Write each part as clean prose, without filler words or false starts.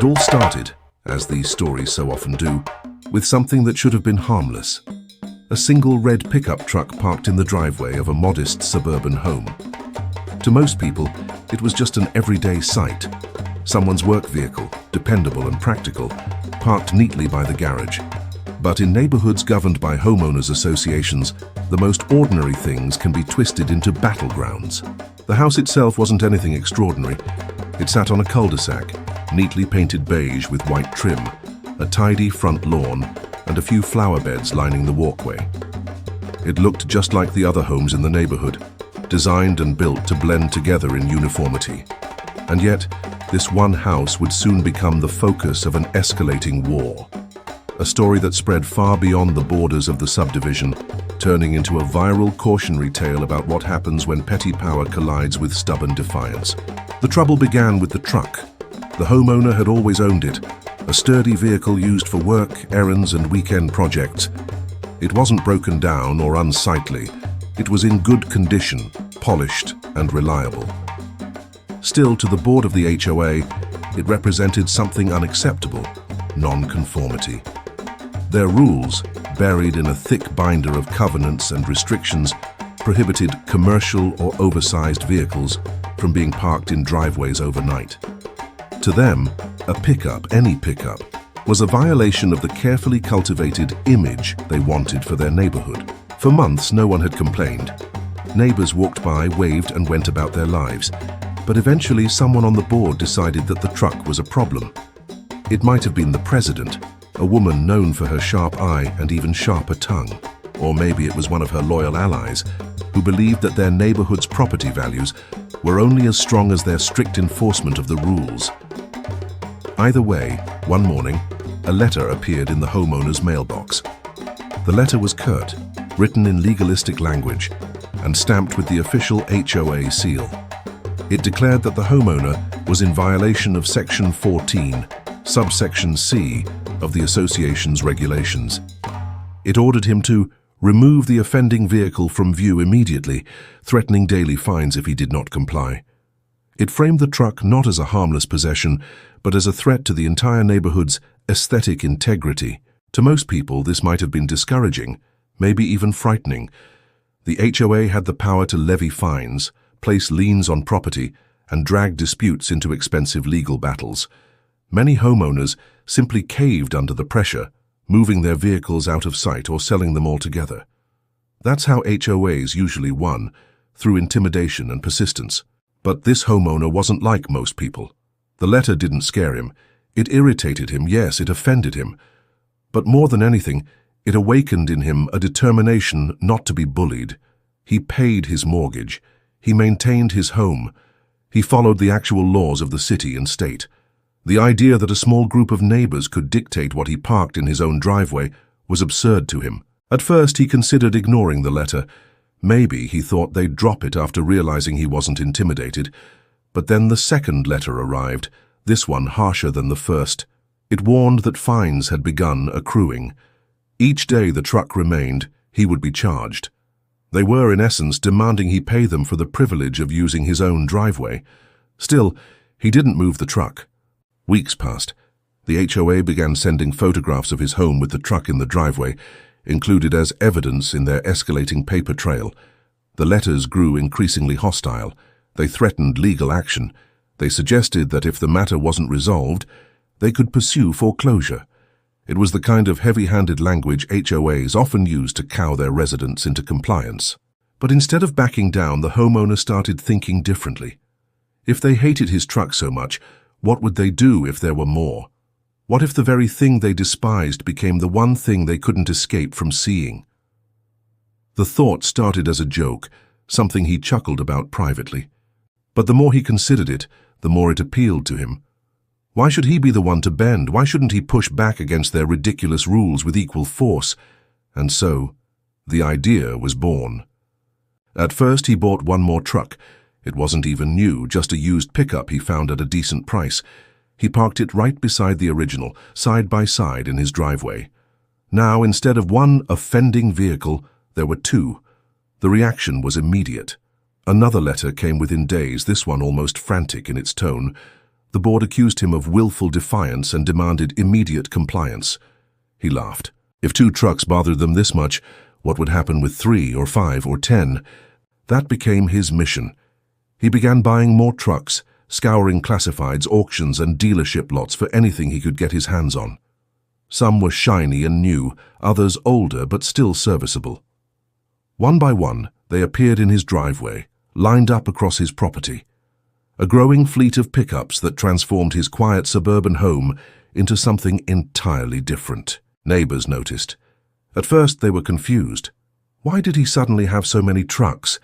It all started, as these stories so often do, with something that should have been harmless. A single red pickup truck parked in the driveway of a modest suburban home. To most people, it was just an everyday sight. Someone's work vehicle, dependable and practical, parked neatly by the garage. But in neighborhoods governed by homeowners associations, the most ordinary things can be twisted into battlegrounds. The house itself wasn't anything extraordinary. It sat on a cul-de-sac, neatly painted beige with white trim, a tidy front lawn, and a few flower beds lining the walkway. It looked just like the other homes in the neighborhood, designed and built to blend together in uniformity. And yet, this one house would soon become the focus of an escalating war. A story that spread far beyond the borders of the subdivision, turning into a viral cautionary tale about what happens when petty power collides with stubborn defiance. The trouble began with the truck. The homeowner had always owned it, a sturdy vehicle used for work, errands, and weekend projects. It wasn't broken down or unsightly. It was in good condition, polished, and reliable. Still, to the board of the HOA, it represented something unacceptable: non-conformity. Their rules, buried in a thick binder of covenants and restrictions, prohibited commercial or oversized vehicles from being parked in driveways overnight. To them, a pickup, any pickup, was a violation of the carefully cultivated image they wanted for their neighborhood. For months, no one had complained. Neighbors walked by, waved, and went about their lives. But eventually, someone on the board decided that the truck was a problem. It might have been the president, a woman known for her sharp eye and even sharper tongue. Or maybe it was one of her loyal allies, who believed that their neighborhood's property values were only as strong as their strict enforcement of the rules. Either way, one morning, a letter appeared in the homeowner's mailbox. The letter was curt, written in legalistic language, and stamped with the official HOA seal. It declared that the homeowner was in violation of Section 14, subsection C, of the association's regulations. It ordered him to remove the offending vehicle from view immediately, threatening daily fines if he did not comply. It framed the truck not as a harmless possession, but as a threat to the entire neighborhood's aesthetic integrity. To most people, this might have been discouraging, maybe even frightening. The HOA had the power to levy fines, place liens on property, and drag disputes into expensive legal battles. Many homeowners simply caved under the pressure, moving their vehicles out of sight or selling them altogether. That's how HOAs usually won, through intimidation and persistence. But this homeowner wasn't like most people. The letter didn't scare him. It irritated him, yes, it offended him. But more than anything, it awakened in him a determination not to be bullied. He paid his mortgage. He maintained his home. He followed the actual laws of the city and state. The idea that a small group of neighbors could dictate what he parked in his own driveway was absurd to him. At first, he considered ignoring the letter. Maybe he thought they'd drop it after realizing he wasn't intimidated. But then the second letter arrived, this one harsher than the first. It warned that fines had begun accruing. Each day the truck remained, he would be charged. They were, in essence, demanding he pay them for the privilege of using his own driveway. Still, he didn't move the truck. Weeks passed. The HOA began sending photographs of his home with the truck in the driveway, included as evidence in their escalating paper trail. The letters grew increasingly hostile. They threatened legal action. They suggested that if the matter wasn't resolved, they could pursue foreclosure. It was the kind of heavy-handed language HOAs often use to cow their residents into compliance. But instead of backing down, the homeowner started thinking differently. If they hated his truck so much, what would they do if there were more? What if the very thing they despised became the one thing they couldn't escape from seeing? The thought started as a joke, something he chuckled about privately. But the more he considered it, the more it appealed to him. Why should he be the one to bend? Why shouldn't he push back against their ridiculous rules with equal force? And so, the idea was born. At first, he bought one more truck. It wasn't even new, just a used pickup he found at a decent price. He parked it right beside the original, side by side in his driveway. Now, instead of one offending vehicle, there were two. The reaction was immediate. Another letter came within days, this one almost frantic in its tone. The board accused him of willful defiance and demanded immediate compliance. He laughed. If 2 trucks bothered them this much, what would happen with 3 or 5 or 10? That became his mission. He began buying more trucks, scouring classifieds, auctions, and dealership lots for anything he could get his hands on. Some were shiny and new, others older but still serviceable. One by one, they appeared in his driveway, lined up across his property. A growing fleet of pickups that transformed his quiet suburban home into something entirely different. Neighbors noticed. At first they were confused. Why did he suddenly have so many trucks?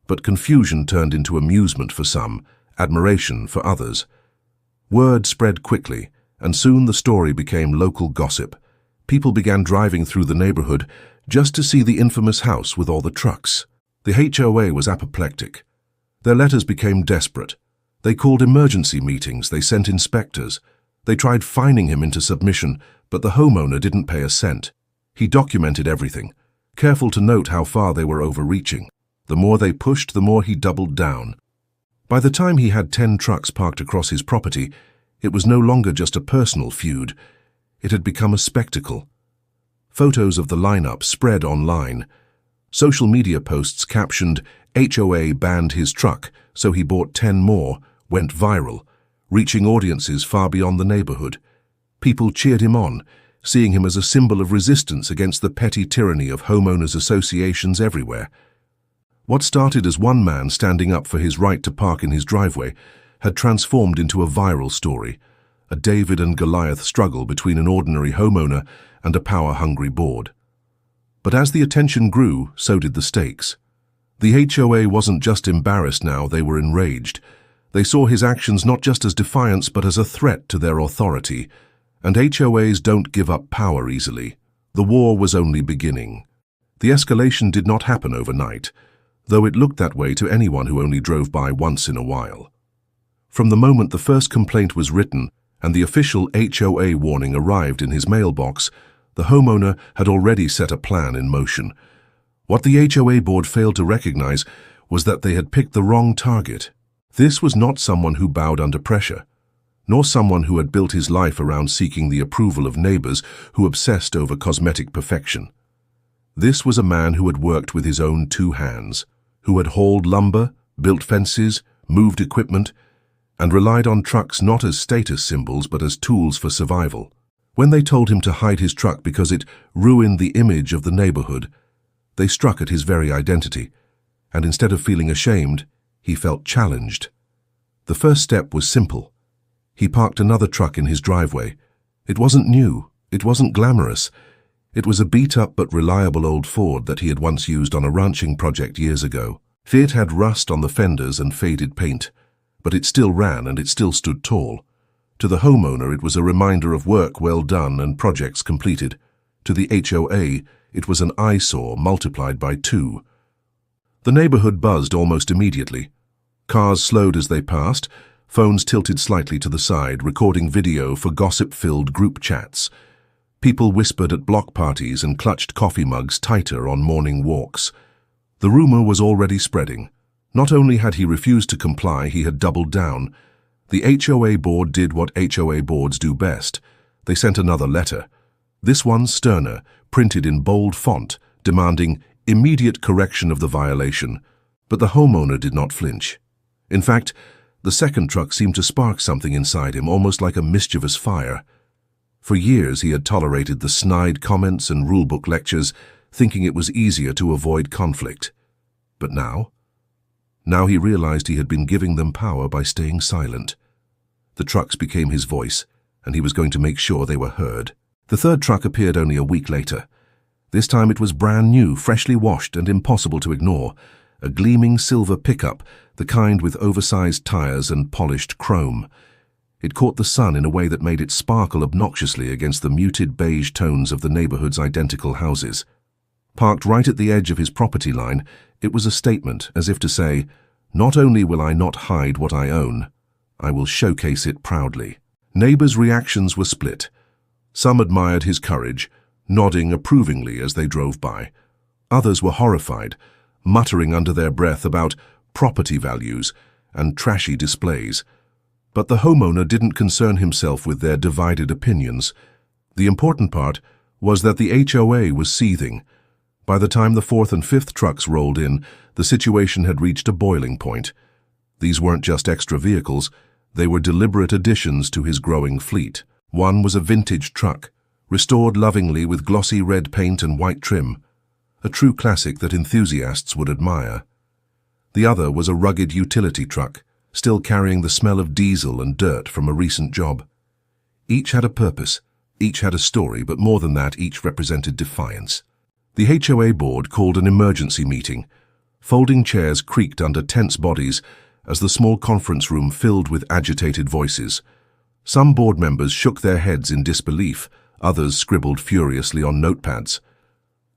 But confusion turned into amusement for some, admiration for others. Word spread quickly, and soon the story became local gossip. People began driving through the neighborhood just to see the infamous house with all the trucks. The HOA was apoplectic. Their letters became desperate. They called emergency meetings, they sent inspectors. They tried fining him into submission, but the homeowner didn't pay a cent. He documented everything, careful to note how far they were overreaching. The more they pushed, the more he doubled down. By the time he had 10 trucks parked across his property, it was no longer just a personal feud. It had become a spectacle. Photos of the lineup spread online. Social media posts captioned, "HOA banned his truck, so he bought 10 more," went viral, reaching audiences far beyond the neighborhood. People cheered him on, seeing him as a symbol of resistance against the petty tyranny of homeowners associations everywhere. What started as one man standing up for his right to park in his driveway had transformed into a viral story, a David and Goliath struggle between an ordinary homeowner and a power-hungry board. But as the attention grew, so did the stakes. The HOA wasn't just embarrassed now, they were enraged. They saw his actions not just as defiance but as a threat to their authority. And HOAs don't give up power easily. The war was only beginning. The escalation did not happen overnight, though it looked that way to anyone who only drove by once in a while. From the moment the first complaint was written and the official HOA warning arrived in his mailbox, the homeowner had already set a plan in motion. What the HOA board failed to recognize was that they had picked the wrong target. This was not someone who bowed under pressure, nor someone who had built his life around seeking the approval of neighbors who obsessed over cosmetic perfection. This was a man who had worked with his own 2 hands, who had hauled lumber, built fences, moved equipment, and relied on trucks not as status symbols but as tools for survival. When they told him to hide his truck because it ruined the image of the neighborhood, they struck at his very identity, and instead of feeling ashamed, he felt challenged. The first step was simple. He parked another truck in his driveway. It wasn't new, it wasn't glamorous. It was a beat-up but reliable old Ford that he had once used on a ranching project years ago. It had rust on the fenders and faded paint, but it still ran and it still stood tall. To the homeowner, it was a reminder of work well done and projects completed. To the HOA, it was an eyesore multiplied by 2. The neighborhood buzzed almost immediately. Cars slowed as they passed, phones tilted slightly to the side, recording video for gossip-filled group chats. People whispered at block parties and clutched coffee mugs tighter on morning walks. The rumor was already spreading. Not only had he refused to comply, he had doubled down. The HOA board did what HOA boards do best. They sent another letter. This one sterner, printed in bold font, demanding immediate correction of the violation. But the homeowner did not flinch. In fact, the second truck seemed to spark something inside him, almost like a mischievous fire. For years he had tolerated the snide comments and rulebook lectures, thinking it was easier to avoid conflict. But now he realized he had been giving them power by staying silent. The trucks became his voice, and he was going to make sure they were heard. The third truck appeared only a week later. This time it was brand new, freshly washed and impossible to ignore. A gleaming silver pickup, the kind with oversized tires and polished chrome. It caught the sun in a way that made it sparkle obnoxiously against the muted beige tones of the neighborhood's identical houses. Parked right at the edge of his property line, it was a statement, as if to say, "Not only will I not hide what I own, I will showcase it proudly." Neighbors' reactions were split. Some admired his courage, nodding approvingly as they drove by. Others were horrified, muttering under their breath about property values and trashy displays. But the homeowner didn't concern himself with their divided opinions. The important part was that the HOA was seething. By the time the fourth and fifth trucks rolled in, the situation had reached a boiling point. These weren't just extra vehicles, they were deliberate additions to his growing fleet. One was a vintage truck, restored lovingly with glossy red paint and white trim, a true classic that enthusiasts would admire. The other was a rugged utility truck, still carrying the smell of diesel and dirt from a recent job. Each had a purpose, each had a story, but more than that, each represented defiance. The HOA board called an emergency meeting. Folding chairs creaked under tense bodies as the small conference room filled with agitated voices. Some board members shook their heads in disbelief, others scribbled furiously on notepads.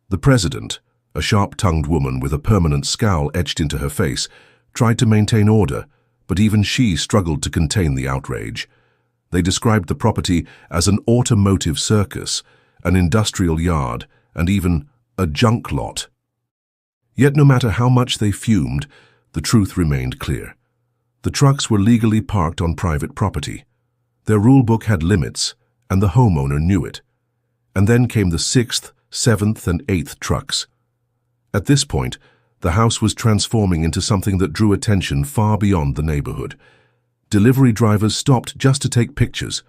The president, a sharp-tongued woman with a permanent scowl etched into her face, tried to maintain order, but even she struggled to contain the outrage. They described the property as an automotive circus, an industrial yard, and even a junk lot. Yet no matter how much they fumed, the truth remained clear. The trucks were legally parked on private property. Their rulebook had limits, and the homeowner knew it. And then came the 6th, 7th, and 8th trucks. At this point, the house was transforming into something that drew attention far beyond the neighborhood. Delivery drivers stopped just to take pictures.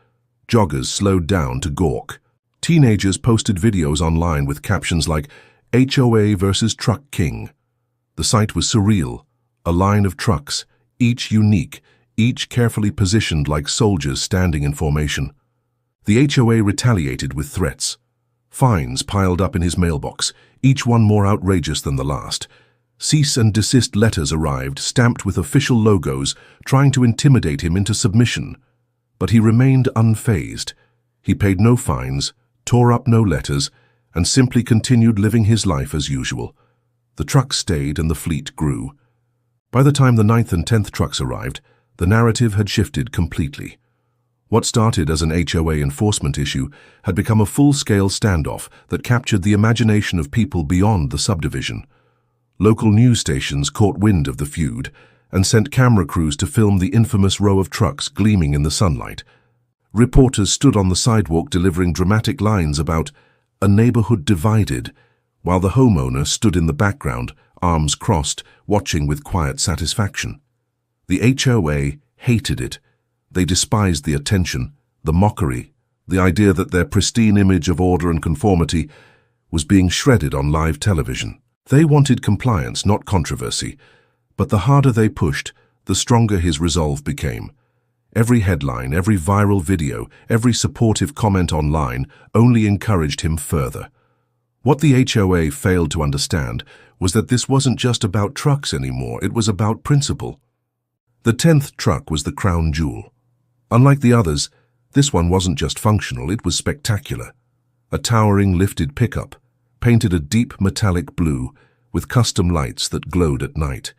Joggers slowed down to gawk. Teenagers posted videos online with captions like HOA versus Truck King. The sight was surreal, a line of trucks, each unique, each carefully positioned like soldiers standing in formation. The HOA retaliated with threats. Fines piled up in his mailbox, each one more outrageous than the last. Cease and desist letters arrived, stamped with official logos, trying to intimidate him into submission. But he remained unfazed. He paid no fines, tore up no letters, and simply continued living his life as usual. The trucks stayed and the fleet grew. By the time the 9th and 10th trucks arrived, the narrative had shifted completely. What started as an HOA enforcement issue had become a full-scale standoff that captured the imagination of people beyond the subdivision. Local news stations caught wind of the feud and sent camera crews to film the infamous row of trucks gleaming in the sunlight. Reporters stood on the sidewalk delivering dramatic lines about a neighborhood divided, while the homeowner stood in the background, arms crossed, watching with quiet satisfaction. The HOA hated it. They despised the attention, the mockery, the idea that their pristine image of order and conformity was being shredded on live television. They wanted compliance, not controversy, but the harder they pushed, the stronger his resolve became. Every headline, every viral video, every supportive comment online only encouraged him further. What the HOA failed to understand was that this wasn't just about trucks anymore, it was about principle. The 10th truck was the crown jewel. Unlike the others, this one wasn't just functional, it was spectacular. A towering lifted pickup, painted a deep metallic blue with custom lights that glowed at night.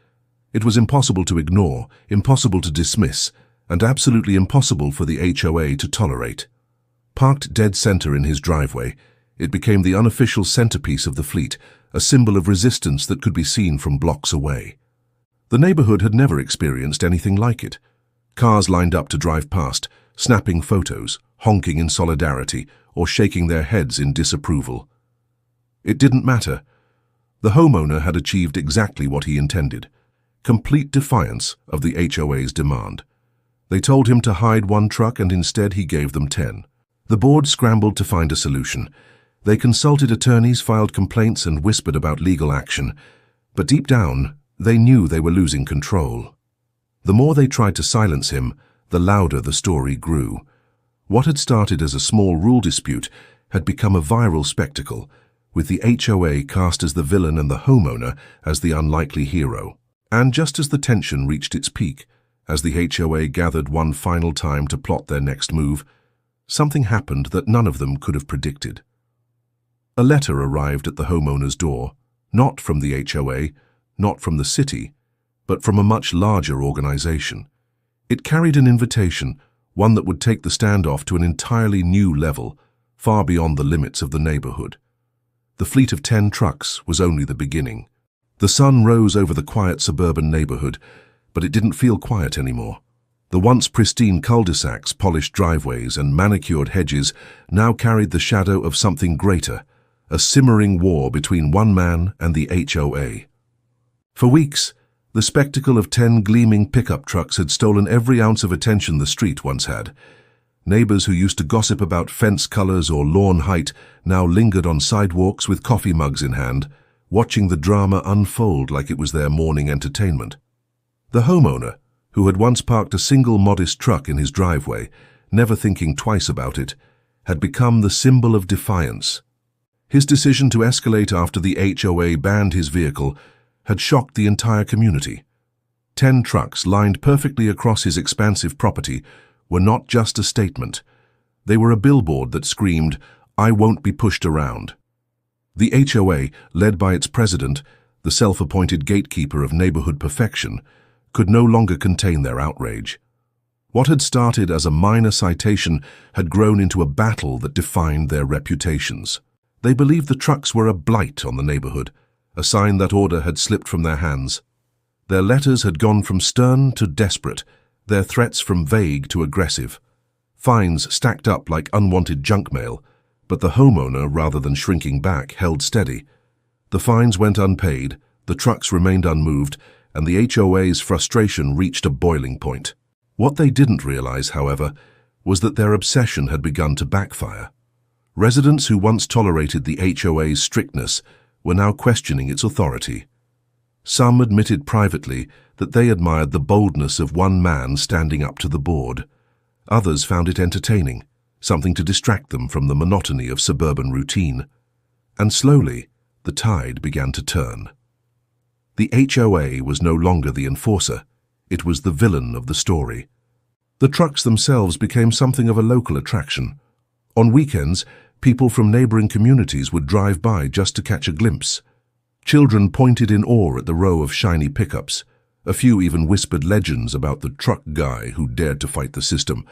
It was impossible to ignore, impossible to dismiss, and absolutely impossible for the HOA to tolerate. Parked dead center in his driveway, it became the unofficial centerpiece of the fleet, a symbol of resistance that could be seen from blocks away. The neighborhood had never experienced anything like it. Cars lined up to drive past, snapping photos, honking in solidarity, or shaking their heads in disapproval. It didn't matter. The homeowner had achieved exactly what he intended, complete defiance of the HOA's demand. They told him to hide one truck and instead he gave them 10. The board scrambled to find a solution. They consulted attorneys, filed complaints, and whispered about legal action. But deep down, they knew they were losing control. The more they tried to silence him, the louder the story grew. What had started as a small rule dispute had become a viral spectacle, with the HOA cast as the villain and the homeowner as the unlikely hero. And just as the tension reached its peak, as the HOA gathered one final time to plot their next move, something happened that none of them could have predicted. A letter arrived at the homeowner's door, not from the HOA, not from the city, but from a much larger organization. It carried an invitation, one that would take the standoff to an entirely new level, far beyond the limits of the neighborhood. The fleet of 10 trucks was only the beginning. The sun rose over the quiet suburban neighborhood, but it didn't feel quiet anymore. The once pristine cul-de-sacs, polished driveways, and manicured hedges now carried the shadow of something greater, a simmering war between one man and the HOA. For weeks, the spectacle of 10 gleaming pickup trucks had stolen every ounce of attention the street once had. Neighbors who used to gossip about fence colors or lawn height now lingered on sidewalks with coffee mugs in hand, watching the drama unfold like it was their morning entertainment. The homeowner, who had once parked a single modest truck in his driveway, never thinking twice about it, had become the symbol of defiance. His decision to escalate after the HOA banned his vehicle had shocked the entire community. 10 trucks lined perfectly across his expansive property were not just a statement. They were a billboard that screamed, "I won't be pushed around." The HOA, led by its president, the self-appointed gatekeeper of neighborhood perfection, could no longer contain their outrage. What had started as a minor citation had grown into a battle that defined their reputations. They believed the trucks were a blight on the neighborhood, a sign that order had slipped from their hands. Their letters had gone from stern to desperate, their threats from vague to aggressive. Fines stacked up like unwanted junk mail, but the homeowner, rather than shrinking back, held steady. The fines went unpaid, the trucks remained unmoved, and the HOA's frustration reached a boiling point. What they didn't realize, however, was that their obsession had begun to backfire. Residents who once tolerated the HOA's strictness were now questioning its authority. Some admitted privately that they admired the boldness of one man standing up to the board. Others found it entertaining, something to distract them from the monotony of suburban routine. And slowly, the tide began to turn. The HOA was no longer the enforcer. It was the villain of the story. The trucks themselves became something of a local attraction. On weekends, people from neighboring communities would drive by just to catch a glimpse. Children pointed in awe at the row of shiny pickups. A few even whispered legends about the truck guy who dared to fight the system.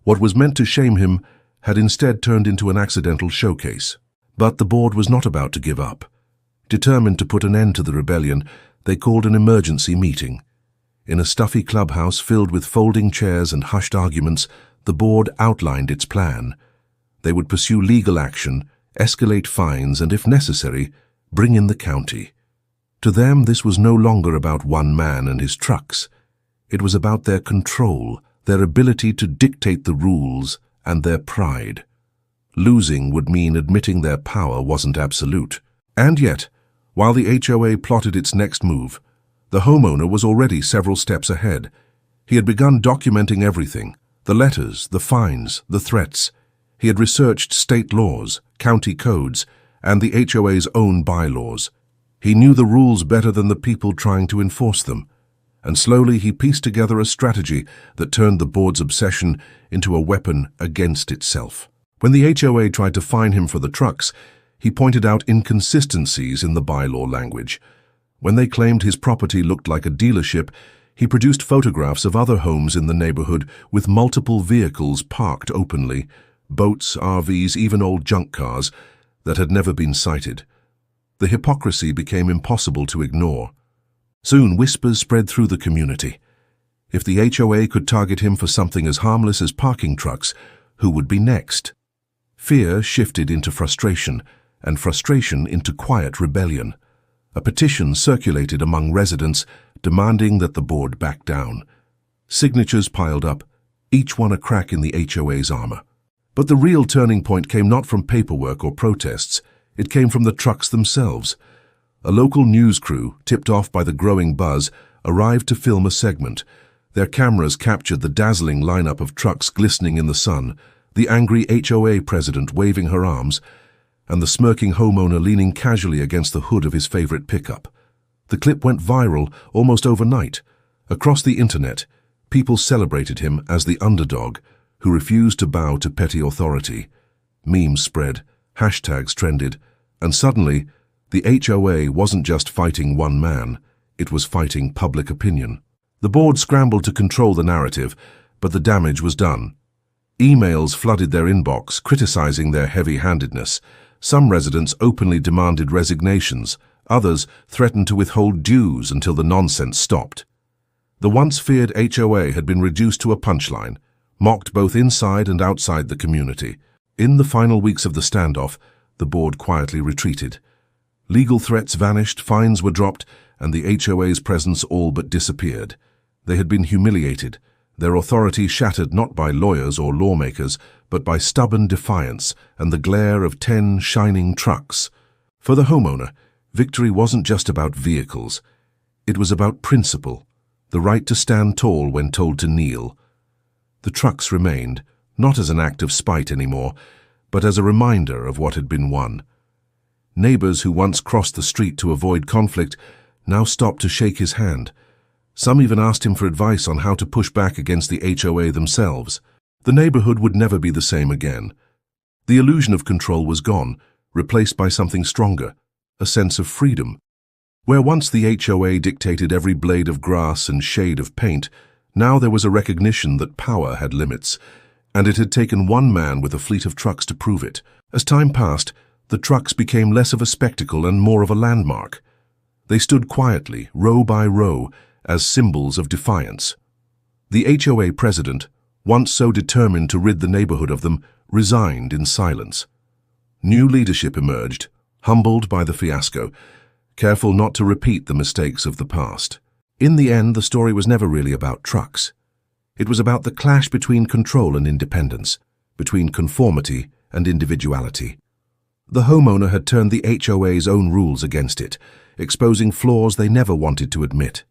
What was meant to shame him had instead turned into an accidental showcase. But the board was not about to give up. Determined to put an end to the rebellion, they called an emergency meeting. In a stuffy clubhouse filled with folding chairs and hushed arguments, the board outlined its plan. They would pursue legal action, escalate fines, and if necessary, bring in the county. To them, this was no longer about one man and his trucks. It was about their control, their ability to dictate the rules, and their pride. Losing would mean admitting their power wasn't absolute. And yet, while the HOA plotted its next move, the homeowner was already several steps ahead. He had begun documenting everything: the letters, the fines, the threats. He had researched state laws, county codes, and the HOA's own bylaws. He knew the rules better than the people trying to enforce them, and slowly he pieced together a strategy that turned the board's obsession into a weapon against itself. When the HOA tried to fine him for the trucks, he pointed out inconsistencies in the bylaw language. When they claimed his property looked like a dealership, he produced photographs of other homes in the neighborhood with multiple vehicles parked openly, boats, RVs, even old junk cars that had never been cited. The hypocrisy became impossible to ignore. Soon whispers spread through the community. If the HOA could target him for something as harmless as parking trucks, who would be next? Fear shifted into frustration, and frustration into quiet rebellion. A petition circulated among residents demanding that the board back down. Signatures piled up, each one a crack in the HOA's armor. But the real turning point came not from paperwork or protests. It came from the trucks themselves. A local news crew, tipped off by the growing buzz, arrived to film a segment. Their cameras captured the dazzling lineup of trucks glistening in the sun, the angry HOA president waving her arms, and the smirking homeowner leaning casually against the hood of his favorite pickup. The clip went viral almost overnight. Across the internet, people celebrated him as the underdog who refused to bow to petty authority. Memes spread, hashtags trended, and suddenly, the HOA wasn't just fighting one man, it was fighting public opinion. The board scrambled to control the narrative, but the damage was done. Emails flooded their inbox, criticizing their heavy-handedness. Some residents openly demanded resignations, others threatened to withhold dues until the nonsense stopped. The once feared HOA had been reduced to a punchline, mocked both inside and outside the community. In the final weeks of the standoff, the board quietly retreated. Legal threats vanished, fines were dropped, and the HOA's presence all but disappeared. They had been humiliated, their authority shattered not by lawyers or lawmakers, but by stubborn defiance and the glare of 10 shining trucks. For the homeowner, victory wasn't just about vehicles. It was about principle, the right to stand tall when told to kneel. The trucks remained, not as an act of spite anymore, but as a reminder of what had been won. Neighbors who once crossed the street to avoid conflict now stopped to shake his hand. Some even asked him for advice on how to push back against the HOA themselves. The neighborhood would never be the same again. The illusion of control was gone, replaced by something stronger, a sense of freedom. Where once the HOA dictated every blade of grass and shade of paint, now there was a recognition that power had limits, and it had taken one man with a fleet of trucks to prove it. As time passed, the trucks became less of a spectacle and more of a landmark. They stood quietly, row by row, as symbols of defiance. The HOA president, once so determined to rid the neighborhood of them, resigned in silence. New leadership emerged, humbled by the fiasco, careful not to repeat the mistakes of the past. In the end, the story was never really about trucks. It was about the clash between control and independence, between conformity and individuality. The homeowner had turned the HOA's own rules against it, exposing flaws they never wanted to admit.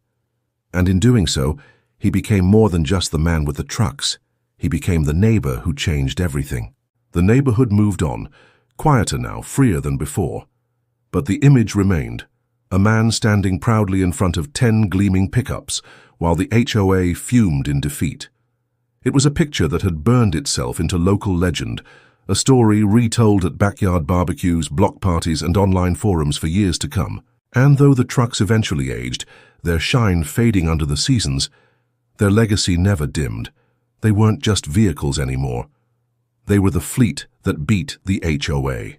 And in doing so, he became more than just the man with the trucks. He became the neighbor who changed everything. The neighborhood moved on, quieter now, freer than before. But the image remained, a man standing proudly in front of 10 gleaming pickups, while the HOA fumed in defeat. It was a picture that had burned itself into local legend, a story retold at backyard barbecues, block parties, and online forums for years to come. And though the trucks eventually aged, their shine fading under the seasons, their legacy never dimmed. They weren't just vehicles anymore. They were the fleet that beat the HOA.